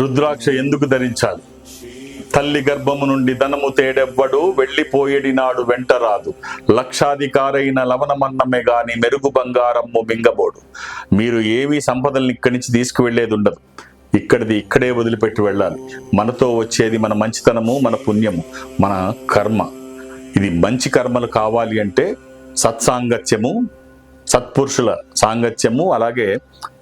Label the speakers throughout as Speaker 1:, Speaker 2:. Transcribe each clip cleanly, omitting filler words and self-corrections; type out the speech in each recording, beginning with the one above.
Speaker 1: రుద్రాక్ష ఎందుకు ధరించాలి? తల్లి గర్భము నుండి ధనము తేడెవ్వడు, వెళ్ళిపోయేడి నాడు వెంట రాదు. లక్షాధికారైన లవణమన్నమే గాని మెరుగు బంగారమ్ము మింగబోడు. మీరు ఏమీ సంపదల్ని ఇక్కడి నుంచి తీసుకువెళ్లేది ఉండదు. ఇక్కడే వదిలిపెట్టి వెళ్ళాలి. మనతో వచ్చేది మన మంచితనము, మన పుణ్యము, మన కర్మ. ఇది మంచి కర్మలు కావాలి అంటే సత్సాంగత్యము, సత్పురుషుల సాంగత్యము, అలాగే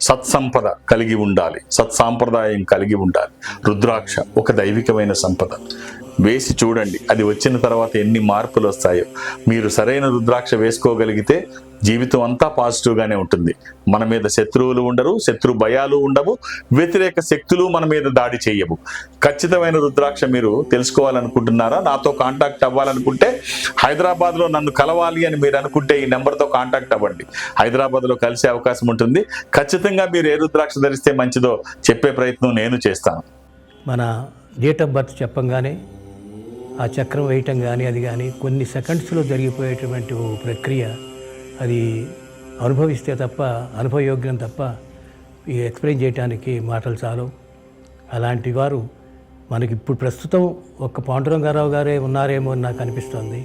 Speaker 1: సత్సంపద కలిగి ఉండాలి, సత్సాంప్రదాయం కలిగి ఉండాలి. రుద్రాక్ష ఒక దైవికమైన సంపద. వేసి చూడండి, అది వచ్చిన తర్వాత ఎన్ని మార్పులు వస్తాయో. మీరు సరైన రుద్రాక్ష వేసుకోగలిగితే జీవితం అంతా పాజిటివ్గానే ఉంటుంది. మన మీద శత్రువులు ఉండరు, శత్రు భయాలు ఉండవు, వ్యతిరేక శక్తులు మన మీద దాడి చేయవు. ఖచ్చితమైన రుద్రాక్ష మీరు తెలుసుకోవాలనుకుంటున్నారా? నాతో కాంటాక్ట్ అవ్వాలనుకుంటే, హైదరాబాద్లో నన్ను కలవాలి అని మీరు అనుకుంటే ఈ నెంబర్తో కాంటాక్ట్ అవ్వండి. హైదరాబాద్లో కలిసే అవకాశం ఉంటుంది. ఖచ్చితంగా మీరు ఏ రుద్రాక్ష ధరిస్తే మంచిదో చెప్పే ప్రయత్నం నేను చేస్తాను.
Speaker 2: మన డేట్ ఆఫ్ బర్త్ చెప్పంగానే ఆ చక్రం వేయటం కానీ అది కానీ కొన్ని సెకండ్స్లో జరిగిపోయేటువంటి ఓ ప్రక్రియ. అది అనుభవిస్తే తప్ప, అనుభవయోగ్యం తప్ప ఈ ఎక్స్ప్లెయిన్ చేయడానికి మాటలు చాలు. అలాంటి వారు మనకి ఇప్పుడు ప్రస్తుతం ఒక్క పాండురంగారావు గారే ఉన్నారేమో అని నాకు అనిపిస్తోంది.